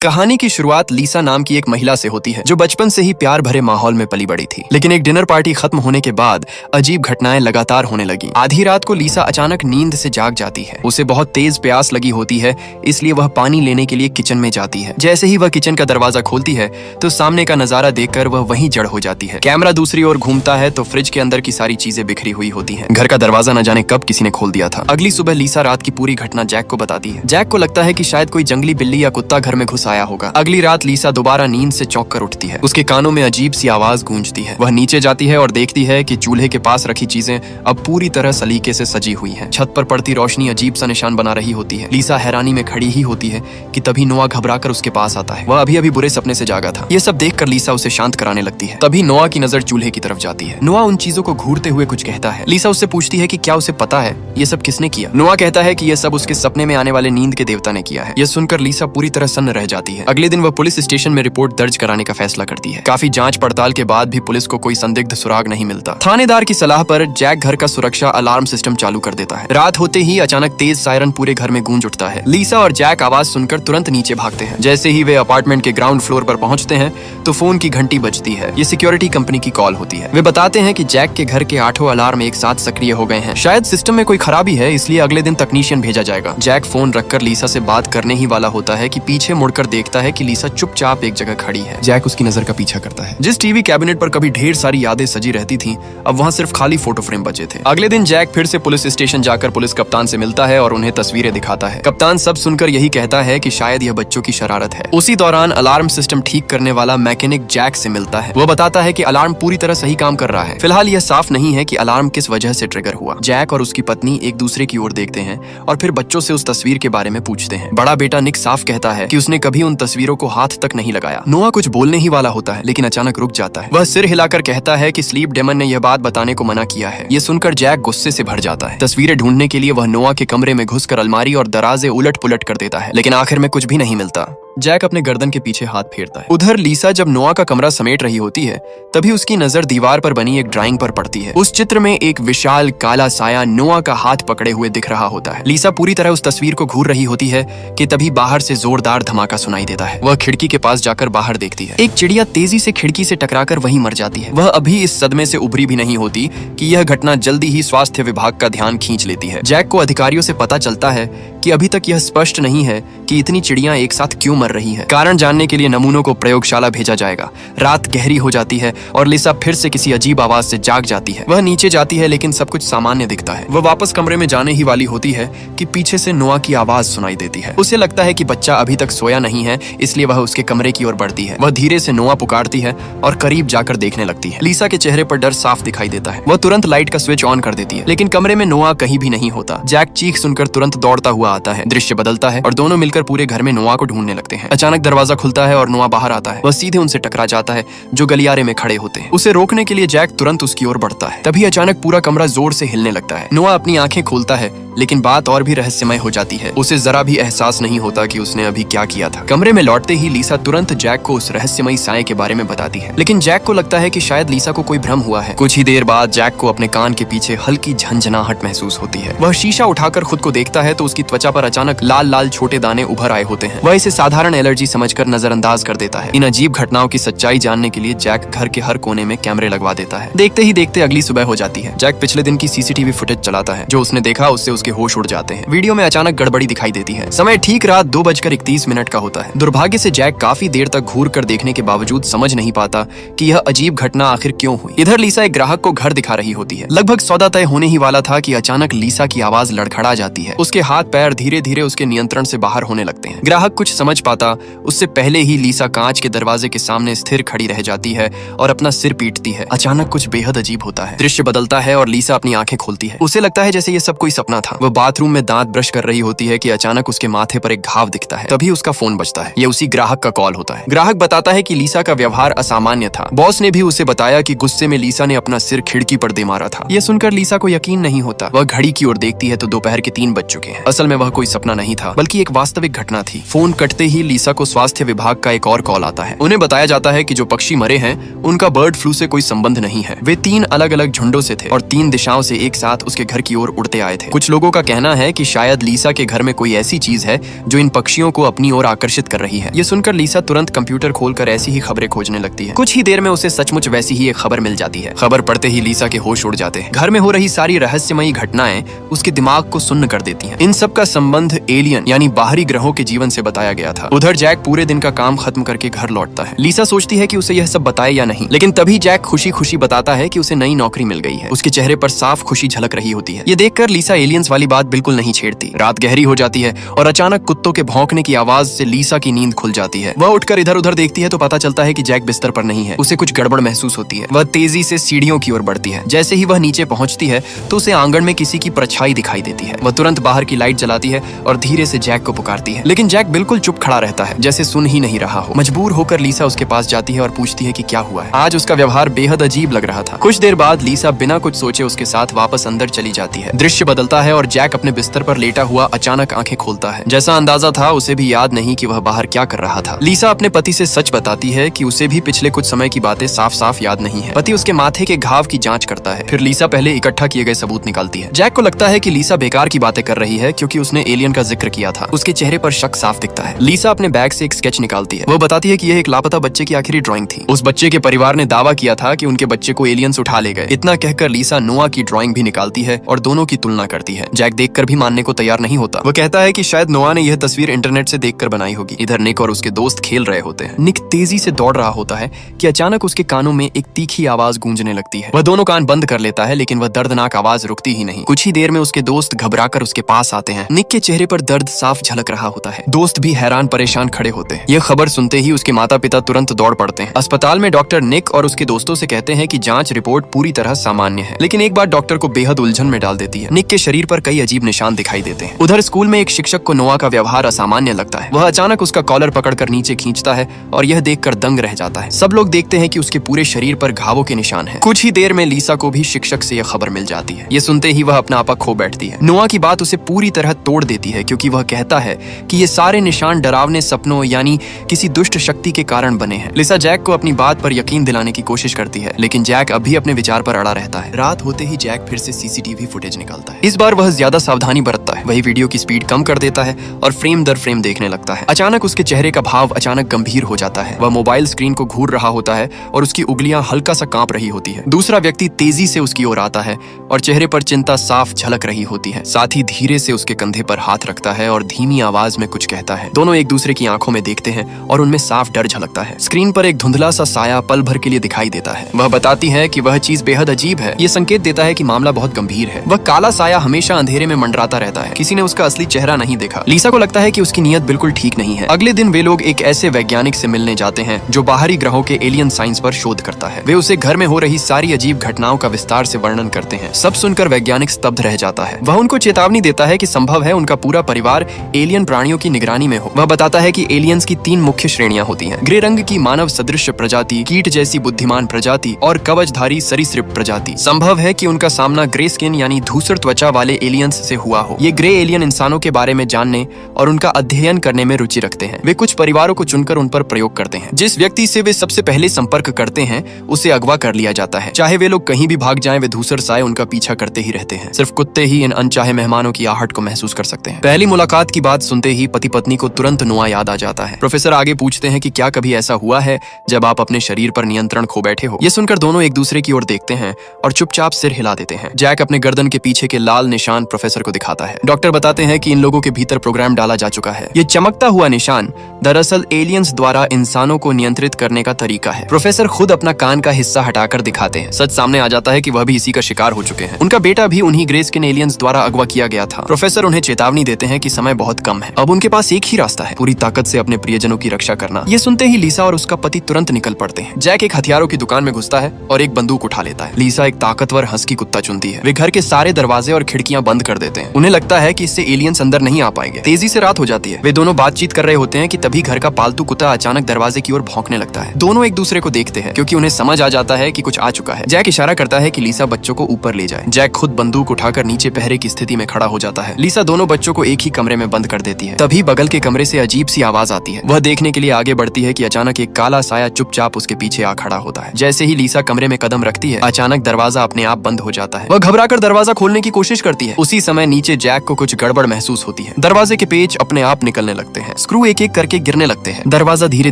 कहानी की शुरुआत लीसा नाम की एक महिला से होती है जो बचपन से ही प्यार भरे माहौल में पली बड़ी थी। लेकिन एक डिनर पार्टी खत्म होने के बाद अजीब घटनाएं लगातार होने लगी। आधी रात को लीसा अचानक नींद से जाग जाती है। उसे बहुत तेज प्यास लगी होती है, इसलिए वह पानी लेने के लिए किचन में जाती है। जैसे ही वह किचन का दरवाजा खोलती है तो सामने का नजारा देखकर वह वहीं जड़ हो जाती है। कैमरा दूसरी ओर घूमता है तो फ्रिज के अंदर की सारी चीजें बिखरी हुई होती है। घर का दरवाजा न जाने कब किसी ने खोल दिया था। अगली सुबह लीसा रात की पूरी घटना जैक को बताती है। जैक को लगता है कि शायद कोई जंगली बिल्ली या कुत्ता घर में घुस आया होगा। अगली रात लीसा दोबारा नींद से चौंक कर उठती है। उसके कानों में अजीब सी आवाज गूंजती है। वह नीचे जाती है और देखती है कि चूल्हे के पास रखी चीजें अब पूरी तरह सलीके से सजी हुई हैं। छत पर पड़ती रोशनी अजीब सा निशान बना रही होती है। लीसा हैरानी में खड़ी ही होती है कि तभी नोआ घबराकर उसके पास आता है। वह अभी अभी बुरे सपने से जागा था। ये सब देखकर लीसा उसे शांत कराने लगती है। तभी नोआ की नजर चूल्हे की तरफ जाती है। नोआ उन चीजों को घूरते हुए कुछ कहता है। लीसा उससे पूछती है कि क्या उसे पता है ये सब किसने किया। नोआ कहता है कि यह सब उसके सपने में आने वाले नींद के देवता ने किया है। यह सुनकर लीसा पूरी तरह सन्न रह जाती है। अगले दिन वह पुलिस स्टेशन में रिपोर्ट दर्ज कराने का फैसला करती है। काफी जांच पड़ताल के बाद भी पुलिस को कोई संदिग्ध सुराग नहीं मिलता। थानेदार की सलाह पर जैक घर का सुरक्षा अलार्म सिस्टम चालू कर देता है। रात होते ही अचानक तेज सायरन पूरे घर में गूंज उठता है। लीसा और जैक आवाज सुनकर तुरंत नीचे भागते हैं। जैसे ही वे अपार्टमेंट के ग्राउंड फ्लोर पर पहुंचते हैं तो फोन की घंटी बजती है। ये सिक्योरिटी कंपनी की कॉल होती है। वे बताते हैं कि जैक के घर के 8 अलार्म एक साथ सक्रिय हो गए हैं। शायद सिस्टम में कोई खराबी है, इसलिए अगले दिन तकनीशियन भेजा जाएगा। जैक फोन रखकर लीसा से बात करने ही वाला होता है कि पीछे मुड़कर देखता है कि लीसा चुपचाप एक जगह खड़ी है। जैक उसकी नजर का पीछा करता है। जिस टीवी कैबिनेट पर कभी ढेर सारी यादें सजी रहती थीं, अब वहां सिर्फ खाली फोटो फ्रेम बचे थे। अगले दिन जैक फिर से पुलिस स्टेशन जाकर पुलिस कप्तान से मिलता है और उन्हें तस्वीरें दिखाता है। कप्तान सब सुनकर यही कहता है कि शायद यह बच्चों की शरारत है। उसी दौरान अलार्म सिस्टम ठीक करने वाला मैकेनिक जैक से मिलता है। वह बताता है कि अलार्म पूरी तरह सही काम कर रहा है। फिलहाल यह साफ नहीं है कि अलार्म किस वजह से ट्रिगर हुआ। जैक और उसकी पत्नी एक दूसरे की ओर देखते हैं और फिर बच्चों से उस तस्वीर के बारे में पूछते हैं। बड़ा बेटा निक साफ कहता है कि उसने कभी उन तस्वीरों को हाथ तक नहीं लगाया। नोआ कुछ बोलने ही वाला होता है लेकिन अचानक रुक जाता है। वह सिर हिलाकर कहता है कि स्लीप डेमन ने यह बात बताने को मना किया है। यह सुनकर जैक गुस्से से भर जाता है। तस्वीरें ढूंढने के लिए वह नोआ के कमरे में घुसकर अलमारी और दराजे उलट पुलट कर देता है, लेकिन आखिर में कुछ भी नहीं मिलता। जैक अपने गर्दन के पीछे हाथ फेरता है। उधर लीसा जब नोआ का कमरा समेट रही होती है तभी उसकी नजर दीवार पर बनी एक ड्राइंग पर पड़ती है। उस चित्र में एक विशाल काला साया नोआ का हाथ पकड़े हुए दिख रहा होता है। लीसा पूरी तरह उस तस्वीर को घूर रही होती है कि तभी बाहर से जोरदार धमाका सुनाई देता है। वह खिड़की के पास जाकर बाहर देखती है। एक चिड़िया तेजी से खिड़की से टकराकर वहीं मर जाती है। वह अभी इस सदमे से उभरी भी नहीं होती कि यह घटना जल्दी ही स्वास्थ्य विभाग का ध्यान खींच लेती है। जैक को अधिकारियों से पता चलता है कि अभी तक यह स्पष्ट नहीं है कि इतनी चिड़ियां एक साथ क्यों मर रही है। कारण जानने के लिए नमूनों को प्रयोगशाला भेजा जाएगा। रात गहरी हो जाती है और लिसा फिर से किसी अजीब आवाज से जाग जाती है। वह नीचे जाती है लेकिन सब कुछ सामान्य दिखता है। वह वापस कमरे में जाने ही वाली होती है कि पीछे से नोआ की आवाज सुनाई देती है। उसे लगता है कि बच्चा अभी तक सोया नहीं है, इसलिए वह उसके कमरे की ओर बढ़ती है। वह धीरे से नोआ पुकारती है और करीब जाकर देखने लगती है। लीसा के चेहरे पर डर साफ दिखाई देता है। वह तुरंत लाइट का स्विच ऑन कर देती है, लेकिन कमरे में नोआ कहीं भी नहीं होता। जैक चीख सुनकर तुरंत दौड़ता हुआ आता है। दृश्य बदलता है और दोनों मिलकर पूरे घर में नोआ को ढूंढने लगते हैं। अचानक दरवाजा खुलता है और नोआ बाहर आता है। वह सीधे उनसे टकरा जाता है जो गलियारे में खड़े होते हैं। उसे रोकने के लिए जैक तुरंत उसकी ओर बढ़ता है। तभी अचानक पूरा कमरा जोर से हिलने लगता है। नोआ अपनी आंखें खोलता है लेकिन बात और भी रहस्यमय हो जाती है। उसे जरा भी एहसास नहीं होता कि उसने अभी क्या किया था। कमरे में लौटते ही लीसा तुरंत जैक को उस रहस्यमयी साए के बारे में बताती है, लेकिन जैक को लगता है कि शायद लीसा को कोई भ्रम हुआ है। कुछ ही देर बाद जैक को अपने कान के पीछे हल्की झंझनाहट महसूस होती है। वह शीशा उठाकर खुद को देखता है तो उसकी त्वचा पर अचानक लाल लाल छोटे दाने उभर आए होते हैं। वह इसे साधारण एलर्जी समझकर नजरअंदाज कर देता है। इन अजीब घटनाओं की सच्चाई जानने के लिए जैक घर के हर कोने में कैमरे लगवा देता है। देखते ही देखते अगली सुबह हो जाती है। जैक पिछले दिन की सीसीटीवी फुटेज चलाता है। जो उसने देखा उससे उसके होश उड़ जाते हैं। वीडियो में अचानक गड़बड़ी दिखाई देती है। समय ठीक रात 2:31 का होता है। दुर्भाग्य से जैक काफी देर तक घूर कर देखने के बावजूद समझ नहीं पाता कि यह अजीब घटना आखिर क्यों हुई। इधर लीसा एक ग्राहक को घर दिखा रही होती है। लगभग सौदा तय होने ही वाला था कि अचानक लीसा की आवाज लड़खड़ा जाती है। उसके हाथ पैर धीरे धीरे उसके नियंत्रण से बाहर होने लगते हैं। ग्राहक कुछ समझ पाता उससे पहले ही लीसा कांच के दरवाजे के सामने स्थिर खड़ी रह जाती है और अपना सिर पीटती है। अचानक कुछ बेहद अजीब होता है। दृश्य बदलता है और लीसा अपनी आंखें खोलती है। उसे लगता है जैसे ये सब कोई सपना था। वह बाथरूम में दांत ब्रश कर रही होती है कि अचानक उसके माथे पर एक घाव दिखता है। तभी उसका फोन बजता है। ये उसी ग्राहक का कॉल होता है। ग्राहक बताता है कि लीसा का व्यवहार असामान्य था। बॉस ने भी उसे बताया कि गुस्से में लीसा ने अपना सिर खिड़की पर दे मारा था। यह सुनकर लीसा को यकीन नहीं होता। वह घड़ी की ओर देखती है तो दोपहर के 3 बज चुके हैं। असल में वह कोई सपना नहीं था बल्कि एक वास्तविक घटना थी। फोन कटते ही लीसा को स्वास्थ्य विभाग का एक और कॉल आता है। उन्हें बताया जाता है कि जो पक्षी मरे हैं उनका बर्ड फ्लू से कोई संबंध नहीं है। वे 3 अलग अलग झुंडों से थे और 3 दिशाओं से एक साथ उसके घर की ओर उड़ते आए थे। कुछ लोगों का कहना है कि शायद लीसा के घर में कोई ऐसी चीज है जो इन पक्षियों को अपनी ओर आकर्षित कर रही है। ये सुनकर लीसा तुरंत कंप्यूटर खोलकर ऐसी ही खबरें खोजने लगती है। कुछ ही देर में उसे सचमुच वैसी ही एक खबर मिल जाती है। खबर पढ़ते ही लीसा के होश उड़ जाते हैं। घर में हो रही सारी रहस्यमयी घटनाएं उसके दिमाग को सुन्न कर देती हैं। इन सब का संबंध एलियन यानी बाहरी ग्रहों के जीवन से बताया गया था। उधर जैक पूरे दिन का काम खत्म करके घर लौटता है। लीसा सोचती है कि उसे यह सब बताए या नहीं, लेकिन तभी जैक खुशी खुशी बताता है कि उसे नई नौकरी मिल गई है। उसके चेहरे पर साफ खुशी झलक रही होती है। ये देखकर लीसा एलियंस वाली बात बिल्कुल नहीं छेड़ती। रात गहरी हो जाती है और अचानक कुत्तों के भौंकने की आवाज से लीसा की नींद खुल जाती है। वह उठकर इधर उधर देखती है तो पता चलता है कि जैक बिस्तर पर नहीं है। उसे कुछ गड़बड़ महसूस होती है। वह तेजी से सीढ़ियों की ओर बढ़ती है। जैसे ही वह नीचे पहुंचती है तो उसे आंगन में किसी की परछाई दिखाई देती है। वह तुरंत बाहर की लाइट जलाती है और धीरे से जैक को पुकारती है, लेकिन जैक बिल्कुल चुप खड़ा रहता है, जैसे सुन ही नहीं रहा हो। मजबूर होकर लीसा उसके पास जाती है और पूछती है कि क्या हुआ है। आज उसका व्यवहार बेहद अजीब लग रहा था। कुछ देर बाद लीसा बिना कुछ सोचे उसके साथ वापस अंदर चली जाती है। दृश्य बदलता है और जैक अपने बिस्तर पर लेटा हुआ अचानक आंखें खोलता है। जैसा अंदाजा था उसे भी याद नहीं कि वह बाहर क्या कर रहा था। लीसा अपने पति से सच बताती है कि उसे भी पिछले कुछ समय की बातें साफ साफ याद नहीं है। पति उसके माथे के घाव की जांच करता है। फिर लीसा पहले इकट्ठा किए गए सबूत निकालती है। जैक को लगता है कि लीसा बेकार की बातें कर रही है क्योंकि उसने एलियन का जिक्र किया था। उसके चेहरे पर शक साफ दिखता है। लीसा अपने बैग से एक स्केच निकालती है। वो बताती है कि यह एक लापता बच्चे की आखिरी ड्राइंग थी। उस बच्चे के परिवार ने दावा किया था कि उनके बच्चे को एलियंस उठा ले गए। इतना कहकर लीसा नोआ की ड्राइंग भी निकालती है और दोनों की तुलना करती है। जैक देखकर भी मानने को तैयार नहीं होता। वो कहता है कि शायद नोआ ने यह तस्वीर इंटरनेट से देखकर बनाई होगी। इधर निक और उसके दोस्त खेल रहे होते हैं। निक तेजी से दौड़ रहा होता है कि अचानक उसके कानों में एक तीखी आवाज गूंजने लगती है। वह दोनों कान बंद कर लेता है, लेकिन वह दर्दनाक आवाज रुकती ही नहीं। कुछ ही देर में उसके दोस्त घबराकर उसके पास आते हैं। निक के चेहरे पर दर्द साफ झलक रहा होता है। दोस्त भी हैरान परेशान खड़े होते हैं। यह खबर सुनते ही उसके माता पिता तुरंत दौड़ पड़ते हैं। अस्पताल में डॉक्टर निक और उसके दोस्तों से कहते हैं कि जांच रिपोर्ट पूरी तरह सामान्य है, लेकिन एक बात डॉक्टर को बेहद उलझन में डाल देती है। निक के शरीर पर कई अजीब निशान दिखाई देते हैं। उधर स्कूल में एक शिक्षक को नोआ का व्यवहार असामान्य लगता है। वह अचानक उसका कॉलर पकड़कर नीचे खींचता है और यह देखकर दंग रह जाता है। सब लोग देखते हैं कि उसके पूरे शरीर पर घावों के निशान हैं। कुछ ही देर में लीसा को भी शिक्षक से यह खबर मिल जाती है। ये सुनते ही वह अपना आपा खो बैठती है। नोआ की बात उसे पूरी तरह तोड़ देती है क्योंकि वह कहता है कि ये सारे निशान डरावने सपनों यानी किसी दुष्ट शक्ति के कारण बने हैं। लिसा जैक को अपनी बात पर यकीन दिलाने की कोशिश करती है, लेकिन जैक अभी अपने विचार पर अड़ा रहता है। रात होते ही जैक फिर से सीसीटीवी फुटेज निकालता है। इस बार वह ज्यादा सावधानी बरतता है। वही वीडियो की स्पीड कम कर देता है और फ्रेम दर फ्रेम देखने लगता है। अचानक उसके चेहरे का भाव अचानक गंभीर हो जाता है। वह मोबाइल स्क्रीन को घूर रहा होता है और उसकी उंगलियां हल्का सा कांप रही होती है। दूसरा व्यक्ति तेजी से उसकी ओर आता है और चेहरे पर चिंता साफ झलक रही होती है। साथ ही धीरे से उसके कंधे पर हाथ रखता है और धीमी आवाज में कुछ कहता है। दोनों एक दूसरे की आंखों में देखते हैं और उनमें साफ डर झलकता है। स्क्रीन पर एक धुंधला सा साया पल भर के लिए दिखाई देता है। वह बताती है कि वह चीज बेहद अजीब है। ये संकेत देता है कि मामला बहुत गंभीर है। वह काला साया हमेशा अंधेरे में मंडराता रहता है। किसी ने उसका असली चेहरा नहीं देखा। लीसा को लगता है कि उसकी नीयत बिल्कुल ठीक नहीं है। अगले दिन वे लोग एक ऐसे वैज्ञानिक से मिलने जाते हैं जो बाहरी ग्रहों के एलियन साइंस पर शोध करता है। वे उसे घर में हो रही सारी अजीब घटनाओं का विस्तार से वर्णन करते हैं। सब सुनकर वैज्ञानिक स्तब्ध रह जाता है। वह उनको चेतावनी देता है कि संभव है उनका पूरा परिवार एलियन प्राणियों की निगरानी में हो। वह बताता है कि एलियंस की 3 मुख्य श्रेणियां होती हैं। ग्रे रंग की मानव सदृश प्रजाति, कीट जैसी बुद्धिमान प्रजाति और कवचधारी सरीसृप प्रजाति। संभव है कि उनका सामना ग्रे स्किन यानी धूसर त्वचा वाले एलियंस से हुआ हो। ये ग्रे एलियन इंसानों के बारे में जानने और उनका अध्ययन करने में रुचि रखते हैं। वे कुछ परिवारों को चुनकर उन पर प्रयोग करते हैं। जिस व्यक्ति से वे सबसे पहले संपर्क करते हैं उसे अगवा कर लिया जाता है। चाहे वे लोग कहीं भी भाग जाएं, वे धूसर साए उनका पीछा करते ही रहते हैं। सिर्फ कुत्ते ही इन अनचाहे मेहमानों की आहट को महसूस कर सकते हैं। पहली मुलाकात की बात सुनते ही पति पत्नी को तुरंत नोआ याद आ जाता है। प्रोफेसर आगे पूछते हैं कि क्या कभी ऐसा हुआ है जब आप अपने शरीर पर नियंत्रण खो बैठे हो। ये सुनकर दोनों एक दूसरे की ओर देखते हैं और चुपचाप सिर हिला देते हैं। जैक अपने गर्दन के पीछे के लाल निशान प्रोफेसर को दिखाता है। डॉक्टर बताते हैं कि इन लोगों के भीतर प्रोग्राम डाला जा चुका है। ये चमकता हुआ निशान दरअसल एलियंस द्वारा इंसानों को नियंत्रित करने का तरीका है। प्रोफेसर खुद अपना कान का हिस्सा हटाकर दिखाते हैं। सच सामने आ जाता है कि वह भी इसी का शिकार हो चुके हैं। उनका बेटा भी उन्हीं ग्रे स्किन एलियंस द्वारा अगवा किया गया था। प्रोफेसर उन्हें चेतावनी देते हैं कि समय बहुत कम है। अब उनके पास एक ही रास्ता है, पूरी ताकत से अपने प्रियजनों की रक्षा करना। ये सुनते ही लीसा और उसका पति तुरंत निकल पड़ते हैं। जैक एक हथियारों की दुकान में घुसता है और एक बंदूक उठा लेता है। लीसा एक ताकतवर हस्की कुत्ता चुनती है। वे घर के सारे दरवाजे और खिड़कियां बंद कर देते हैं। उन्हें लगता है कि इससे एलियंस अंदर नहीं आ पाएंगे। तेजी से रात हो जाती है। वे दोनों बातचीत कर रहे होते हैं कि तभी घर का पालतू कुत्ता अचानक दरवाजे की ओर भौंकने लगता है। दोनों एक दूसरे को देखते हैं क्योंकि उन्हें समझ आ जाता है कि कुछ आ चुका है। जैक इशारा करता है कि लीसा बच्चों को ऊपर ले जाए। जैक खुद बंदूक उठाकर नीचे पहरे की स्थिति में खड़ा हो जाता है। लीसा दोनों बच्चों को एक ही कमरे में बंद कर देती है। तभी बगल के कमरे से अजीब सी आवाज आती है। वह देखने के लिए आगे बढ़ती है कि अचानक एक काला साया चुपचाप उसके पीछे आ खड़ा होता है। जैसे ही लीसा कमरे में कदम रखती है, अचानक दरवाजा अपने आप बंद हो जाता है। वह घबराकर दरवाजा खोलने की कोशिश करती है। उसी समय नीचे जैक को कुछ गड़बड़ महसूस होती है। दरवाजे के पेच अपने आप निकलने लगते हैं, स्क्रू एक एक करके गिरने लगते हैं। दरवाजा धीरे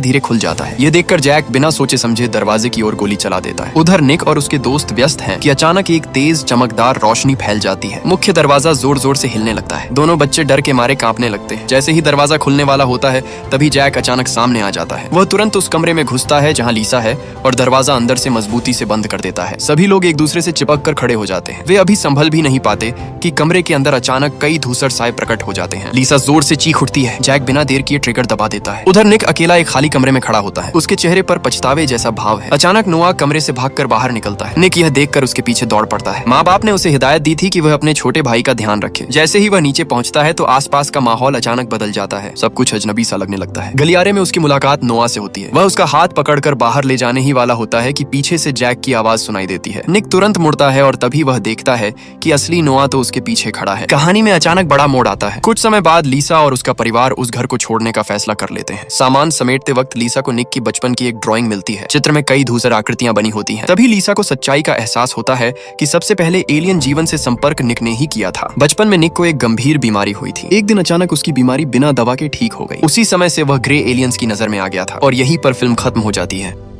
धीरे खुल जाता है। यह देखकर जैक बिना सोचे समझे दरवाजे की ओर गोली चला देता है। उधर निक और उसके दोस्त व्यस्त हैं कि अचानक एक तेज चमकदार रोशनी फैल जाती है। मुख्य दरवाजा जोर जोर से हिलने लगता है। दोनों बच्चे डर के मारे कांपने लगते हैं। जैसे ही दरवाजा खुलने वाला होता है, तभी जैक अचानक सामने आ जाता है। वह तुरंत उस कमरे में घुसता है जहां लीसा है और दरवाजा अंदर से मजबूती से बंद कर देता है। सभी लोग एक दूसरे से चिपक कर खड़े हो जाते हैं। वे अभी संभल भी नहीं पाते कि कमरे के अंदर अचानक कई धूसर साए प्रकट हो जाते हैं। लीसा जोर से चीख उठती है। जैक बिना देर किए ट्रिगर दबा देता है। उधर निक अकेला एक खाली कमरे में खड़ा होता है। उसके चेहरे पर पछतावे जैसा भाव है। अचानक नोआ कमरे से भागकर बाहर निकलता है। निक यह देखकर उसके पीछे दौड़ पड़ता है। माँ बाप ने उसे हिदायत दी थी कि वह अपने छोटे भाई का ध्यान रखे। जैसे ही वह नीचे पहुंचता है तो आसपास का माहौल अचानक बदल जाता है। सब कुछ अजनबी सा लगने लगता है। गलियारे में उसकी मुलाकात नोआ से होती है। वह उसका हाथ पकड़कर बाहर ले जाने ही वाला होता है कि पीछे से जैक की आवाज सुनाई देती है। निक तुरंत मुड़ता है और तभी वह देखता है कि असली नोआ तो उसके पीछे खड़ा है। कहानी में अचानक बड़ा मोड़ आता है। कुछ समय बाद लीसा और उसका परिवार उस घर को छोड़ने का फैसला कर लेते हैं। सामान समेटते वक्त लीसा को निक की बचपन की एक ड्राइंग मिलती है। चित्र में कई धूसर आकृतियां बनी होती हैं। तभी लीसा को सच्चाई का एहसास होता है कि सबसे पहले एलियन जीवन से संपर्क निक ने ही किया था। बचपन में निक को एक गंभीर बीमारी हुई थी। एक दिन अचानक उसकी बीमारी बिना दवा के ठीक हो गई। उसी समय से वह ग्रे एलियंस की नजर में आ गया था और यहीं पर फिल्म खत्म हो जाती है।